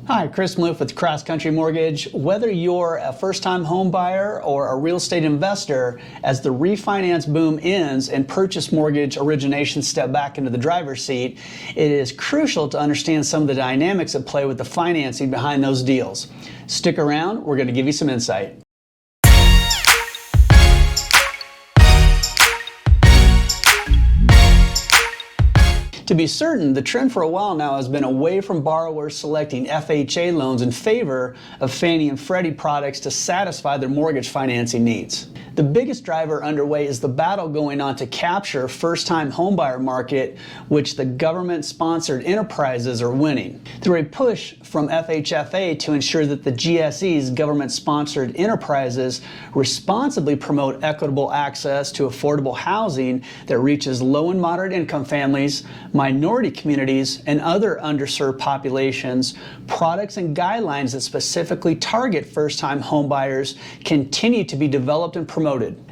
Hi, Chris Malouf with XCountry Mortgage. Whether you're a first-time home buyer or a real estate investor, as the refinance boom ends and purchase mortgage originations step back into the driver's seat, it is crucial to understand some of the dynamics at play with the financing behind those deals. Stick around, we're going to give you some insight. To be certain, the trend for a while now has been away from borrowers selecting FHA loans in favor of Fannie and Freddie products to satisfy their mortgage financing needs. The biggest driver underway is the battle going on to capture first-time homebuyer market, which the government-sponsored enterprises are winning. Through a push from FHFA to ensure that the GSEs, government-sponsored enterprises, responsibly promote equitable access to affordable housing that reaches low and moderate income families, minority communities, and other underserved populations, products and guidelines that specifically target first-time homebuyers continue to be developed and promoted.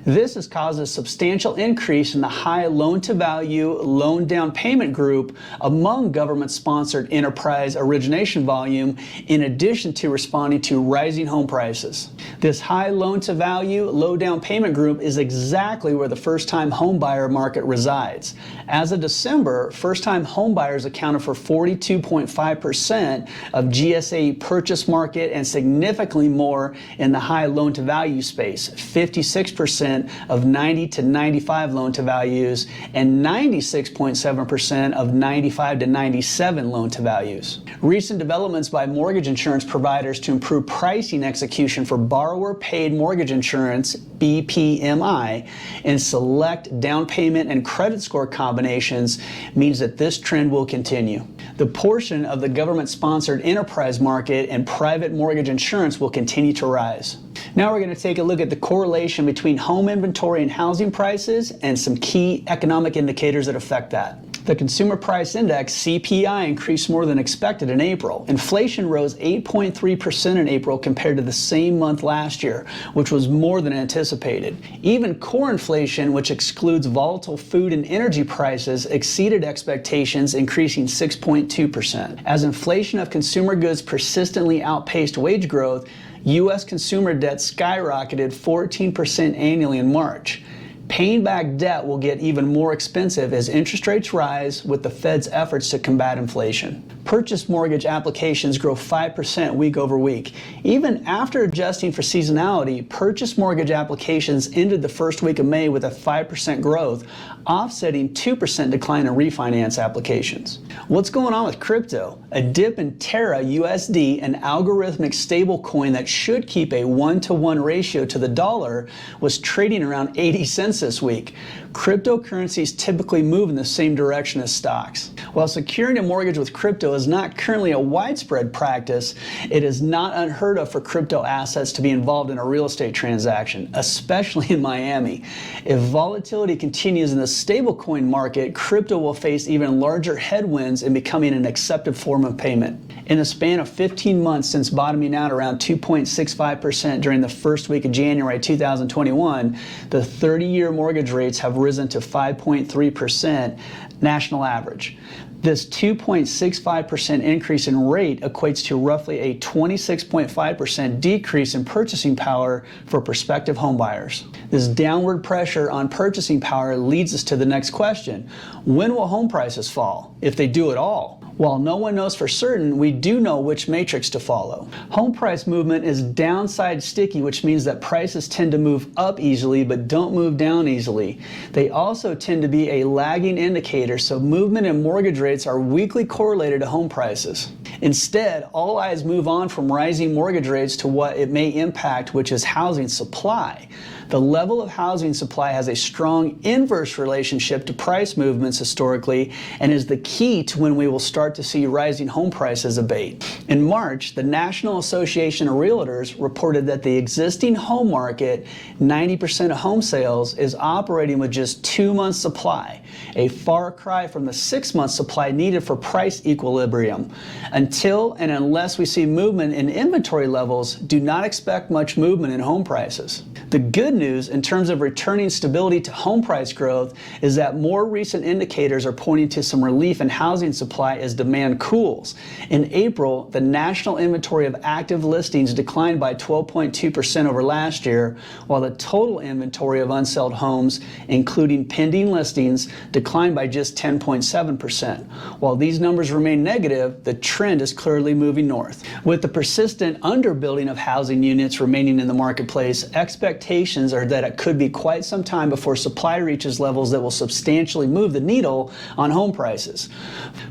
This has caused a substantial increase in the high loan-to-value, loan down payment group among government-sponsored enterprise origination volume, in addition to responding to rising home prices. This high loan-to-value, low down payment group is exactly where the first-time homebuyer market resides. As of December, first-time homebuyers accounted for 42.5% of GSE purchase market and significantly more in the high loan-to-value space, 56% of 90 to 95 loan-to-values and 96.7% of 95 to 97 loan-to-values. Recent developments by mortgage insurance providers to improve pricing execution for borrower-paid mortgage insurance, BPMI, and select down payment and credit score combinations means that this trend will continue. The portion of the government-sponsored enterprise market and private mortgage insurance will continue to rise. Now we're going to take a look at the correlation between home inventory and housing prices and some key economic indicators that affect that. The Consumer Price Index, CPI, increased more than expected in April. Inflation rose 8.3% in April compared to the same month last year, which was more than anticipated. Even core inflation, which excludes volatile food and energy prices, exceeded expectations, increasing 6.2%. As inflation of consumer goods persistently outpaced wage growth, U.S. consumer debt skyrocketed 14% annually in March. Paying back debt will get even more expensive as interest rates rise with the Fed's efforts to combat inflation. Purchase mortgage applications grow 5% week over week. Even after adjusting for seasonality, purchase mortgage applications ended the first week of May with a 5% growth, offsetting 2% decline in refinance applications. What's going on with crypto? A dip in Terra USD, an algorithmic stablecoin that should keep a 1-to-1 ratio to the dollar, was trading around 80 cents this week. Cryptocurrencies typically move in the same direction as stocks. While securing a mortgage with crypto is not currently a widespread practice, it is not unheard of for crypto assets to be involved in a real estate transaction, especially in Miami. If volatility continues in the stablecoin market, crypto will face even larger headwinds in becoming an accepted form of payment. In the span of 15 months since bottoming out around 2.65% during the first week of January 2021, the 30-year mortgage rates have risen to 5.3% national average. This 2.65% increase in rate equates to roughly a 26.5% decrease in purchasing power for prospective homebuyers. This downward pressure on purchasing power leads us to the next question. When will home prices fall, if they do at all? While no one knows for certain, we do know which matrix to follow. Home price movement is downside sticky, which means that prices tend to move up easily but don't move down easily. They also tend to be a lagging indicator, so movement in mortgage rates are weakly correlated to home prices. Instead, all eyes move on from rising mortgage rates to what it may impact, which is housing supply. The level of housing supply has a strong inverse relationship to price movements historically and is the key to when we will start to see rising home prices abate. In March, the National Association of Realtors reported that the existing home market, 90% of home sales, is operating with just 2 months supply, a far cry from the 6 months supply needed for price equilibrium. Until and unless we see movement in inventory levels, do not expect much movement in home prices. The good news in terms of returning stability to home price growth is that more recent indicators are pointing to some relief in housing supply as demand cools. In April, the national inventory of active listings declined by 12.2% over last year, while the total inventory of unsold homes, including pending listings, declined by just 10.7%. While these numbers remain negative, the trend is clearly moving north. With the persistent underbuilding of housing units remaining in the marketplace, expectations are that it could be quite some time before supply reaches levels that will substantially move the needle on home prices.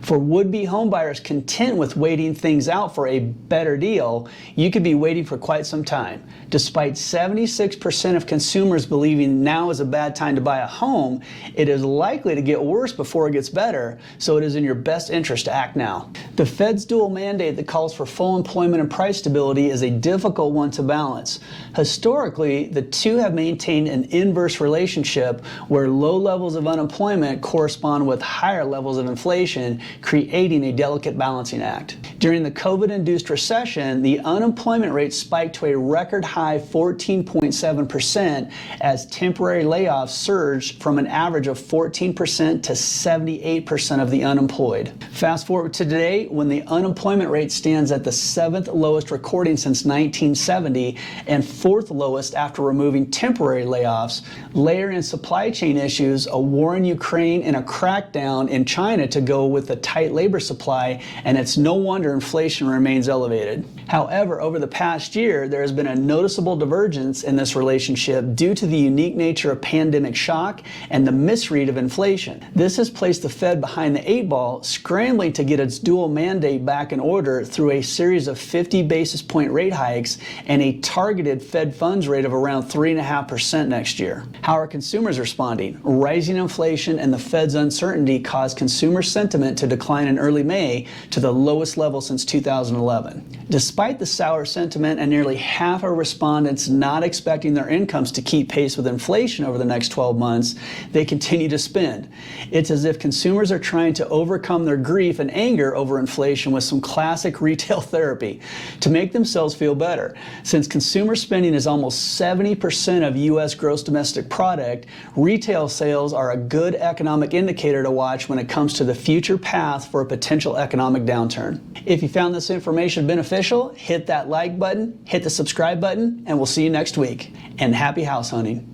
For would-be homebuyers content with waiting things out for a better deal, you could be waiting for quite some time. Despite 76% of consumers believing now is a bad time to buy a home, it is likely to get worse before it gets better, so it is in your best interest to act now. The Fed's dual mandate that calls for full employment and price stability is a difficult one to balance. Historically, the two have maintained an inverse relationship where low levels of unemployment correspond with higher levels of inflation, creating a delicate balancing act. During the COVID-induced recession, the unemployment rate spiked to a record high 14.7% as temporary layoffs surged from an average of 14% to 78% of the unemployed. Fast forward to today, when the unemployment rate stands at the 7th lowest recording since 1970 and 4th lowest after removing temporary layoffs. Layer in supply chain issues, a war in Ukraine, and a crackdown in China to go with the tight labor supply, and it's no wonder inflation remains elevated. However, over the past year, there has been a noticeable divergence in this relationship due to the unique nature of pandemic shock and the misread of inflation. This has placed the Fed behind the 8 ball, scrambling to get its dual mandate back in order through a series of 50 basis point rate hikes and a targeted Fed funds rate of around 3.5% next year. How are consumers responding? Rising inflation and the Fed's uncertainty caused consumer sentiment to decline in early May to the lowest level since 2011. Despite the sour sentiment and nearly half of respondents not expecting their incomes to keep pace with inflation over the next 12 months, they continue to spend. It's as if consumers are trying to overcome their grief and anger over inflation with some classic retail therapy to make themselves feel better. Since consumer spending is almost 70% of U.S. gross domestic product, retail sales are a good economic indicator to watch when it comes to the future path for a potential economic downturn. If you found this information beneficial, hit that like button, hit the subscribe button, and we'll see you next week. And happy house hunting.